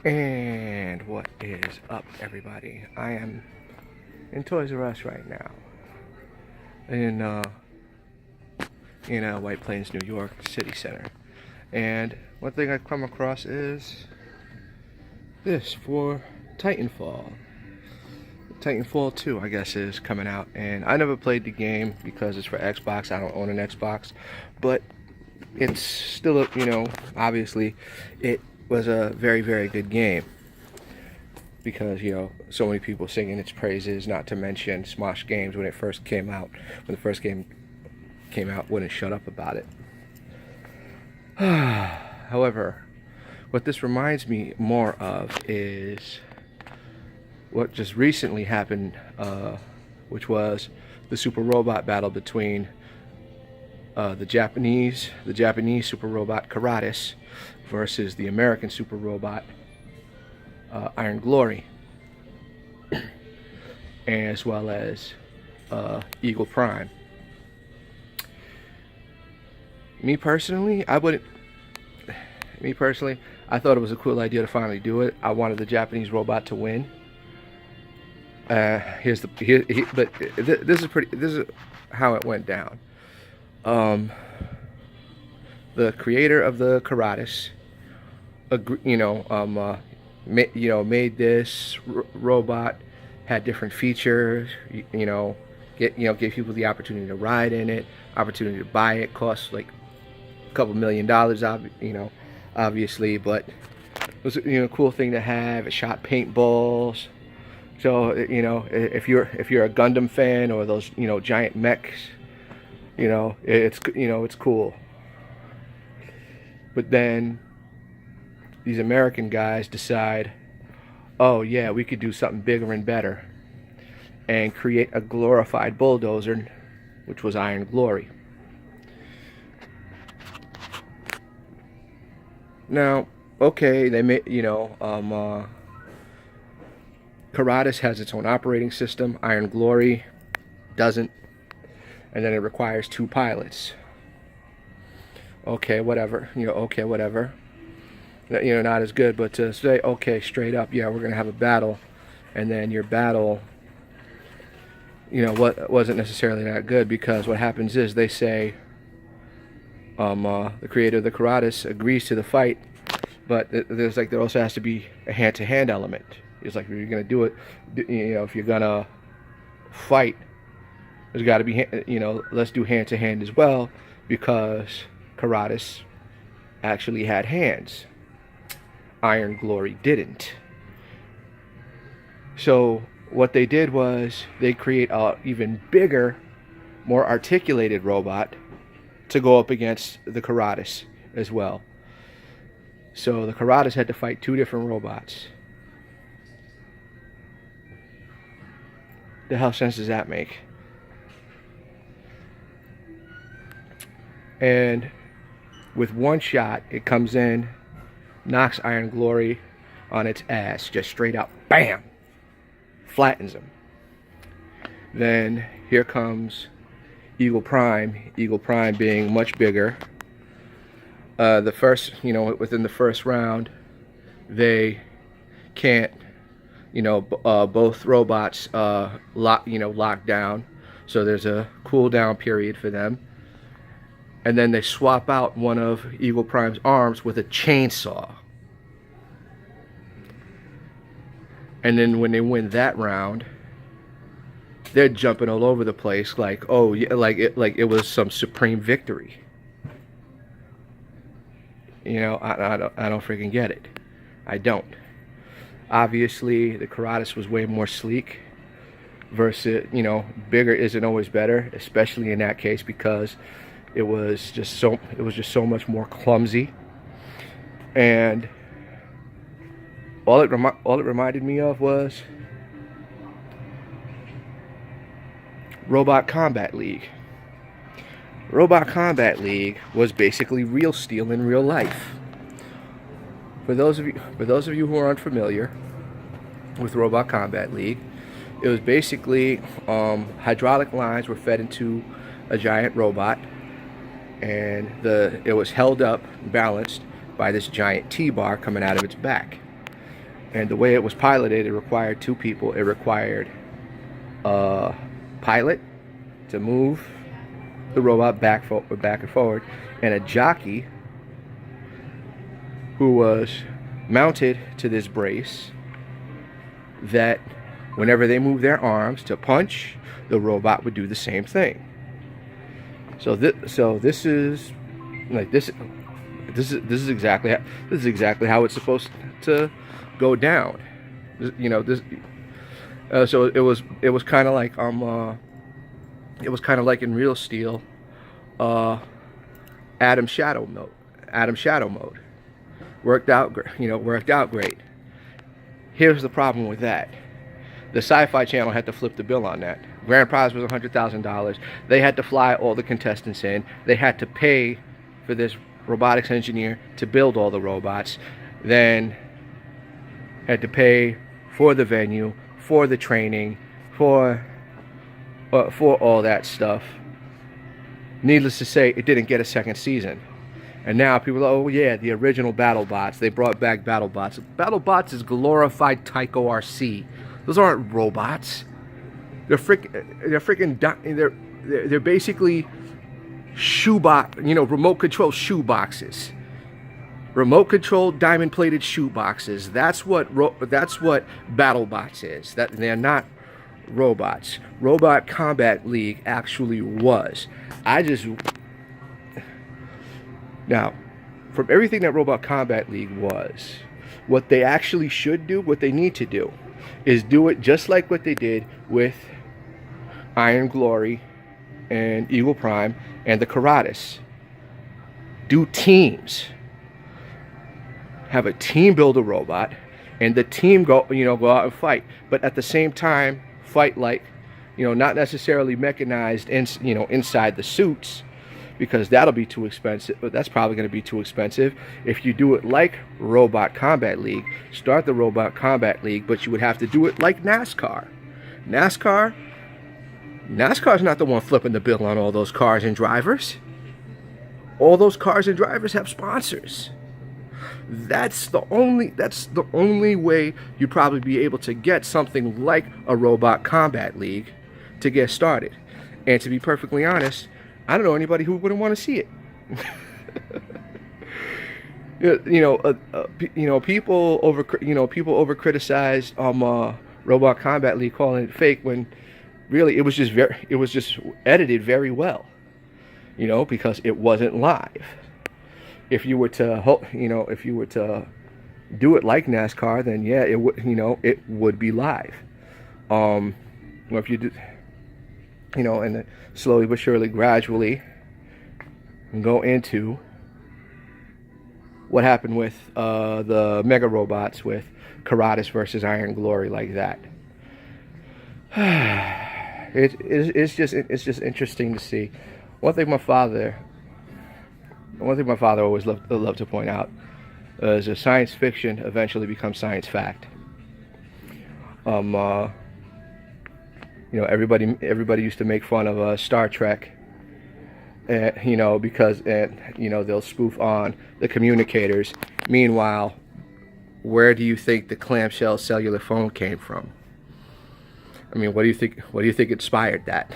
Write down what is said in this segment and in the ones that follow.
And what is up, everybody? I am in Toys R Us right now, in White Plains, New York City Center. And one thing I've come across is this for Titanfall. Titanfall 2, I guess, is coming out, and I never played the game because it's for Xbox. I don't own an Xbox, but it's still, obviously, it was a very, very good game. Because so many people singing its praises, not to mention Smosh Games when it first came out. When the first game came out, wouldn't shut up about it. However, what this reminds me more of is what just recently happened, which was the super robot battle between the Japanese super robot Kuratas versus the American super robot Iron Glory, as well as Eagle Prime. Me personally, I thought it was a cool idea to finally do it. I wanted the Japanese robot to win. This is how it went down. The creator of the Kuratas, made this robot, had different features, gave people the opportunity to ride in it, opportunity to buy it. Cost like a couple $1 million, obviously, but it was a cool thing to have. It shot paintballs, so if you're a Gundam fan or those giant mechs, it's cool. But then these American guys decide, oh yeah, we could do something bigger and better, and create a glorified bulldozer, which was Iron Glory. Now, okay, they made, Kuratas has its own operating system. Iron Glory doesn't, and then it requires 2 pilots. Okay, whatever. Okay, whatever. Not as good, but to say, okay, straight up, yeah, we're gonna have a battle, and then your battle, wasn't necessarily that good, because what happens is they say, the creator of the Kuratas agrees to the fight, but there also has to be a hand-to-hand element. It's like, if you're gonna do it, if you're gonna fight, there's got to be, let's do hand-to-hand as well, because Kuratas actually had hands. Iron Glory didn't. So what they did was they create a even bigger, more articulated robot to go up against the Kuratas as well. So the Kuratas had to fight 2 different robots. The hell sense does that make? And with one shot, it comes in, knocks Iron Glory on its ass, just straight up, bam, flattens him. Then here comes Eagle Prime being much bigger. Within the first round, they can't, both robots lock down, so there's a cooldown period for them. And then they swap out one of Eagle Prime's arms with a chainsaw. And then when they win that round, they're jumping all over the place like, oh yeah, like it was some supreme victory. I don't freaking get it. I don't. Obviously, the Kuratas was way more sleek. Versus, bigger isn't always better, especially in that case, because it was just so much more clumsy. And all it reminded me of was Robot Combat League. Robot Combat League was basically Real Steel in real life. For those of you who are unfamiliar with Robot Combat League, it was basically hydraulic lines were fed into a giant robot, and it was held up, balanced by this giant T-bar coming out of its back. And the way it was piloted, it required two people. It required a pilot to move the robot back and forward, and a jockey who was mounted to this brace that whenever they moved their arms to punch, the robot would do the same thing. So this is exactly how it's supposed to go down. You know, this. So it was kind of like in Real Steel, Adam Shadow mode. Worked out great. Here's the problem with that. The Sci-Fi Channel had to flip the bill on that. Grand prize was $100,000. They had to fly all the contestants in. They had to pay for this robotics engineer to build all the robots. Then had to pay for the venue, for the training, for all that stuff. Needless to say, it didn't get a second season. And now people are, oh yeah, the original Battlebots. They brought back Battlebots. Battlebots is glorified Tycho RC. Those aren't robots. They're basically shoebox, remote control shoeboxes. Remote control diamond plated shoeboxes. That's what Battlebots is. That they're not robots. Robot Combat League actually was. Now, from everything that Robot Combat League was, what they actually should do, what they need to do, is do it just like what they did with Iron Glory and Eagle Prime and the Kuratas. Do teams. Have a team build a robot, and the team go out and fight. But at the same time, fight like, not necessarily mechanized inside the suits, because that'll be too expensive. But that's probably going to be too expensive. If you do it like Robot Combat League, start the Robot Combat League, but you would have to do it like NASCAR. NASCAR's not the one flipping the bill on all those cars and drivers. All those cars and drivers have sponsors. That's the only way you'd probably be able to get something like a Robot Combat League to get started. And to be perfectly honest, I don't know anybody who wouldn't want to see it. People over criticized Robot Combat League, calling it fake, when really it was just edited very well. Because it wasn't live. If you were to do it like NASCAR, then yeah, it would be live. If you do, and slowly but surely, gradually go into what happened with the Mega Robots with Kuratas versus Iron Glory, like that. It's just interesting to see. One thing my father always loved to point out is that science fiction eventually becomes science fact. Everybody used to make fun of Star Trek, because they'll spoof on the communicators. Meanwhile, where do you think the clamshell cellular phone came from? I mean, what do you think inspired that?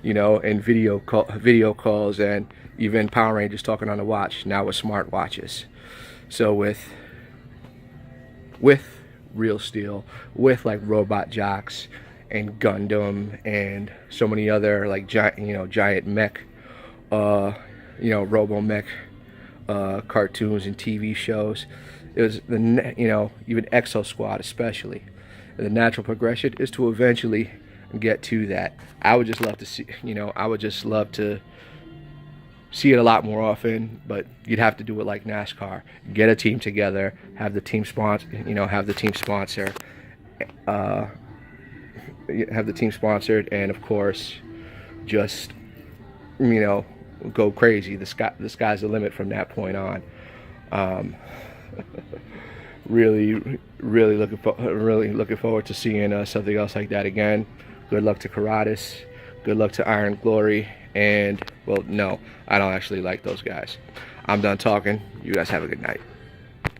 And video calls, and even Power Rangers talking on the watch, now with smart watches. So with Real Steel, with like Robot Jocks and Gundam and so many other like giant mech, Robo Mech cartoons and TV shows, it was even Exo Squad especially. The natural progression is to eventually get to that. I would just love to see, see it a lot more often, but you'd have to do it like NASCAR. Get a team together, have the team sponsor, and of course, just go crazy. The sky's the limit from that point on. Really looking forward to seeing something else like that again. Good luck to Kuratas. Good luck to Iron Glory. And, well, no, I don't actually like those guys. I'm done talking. You guys have a good night.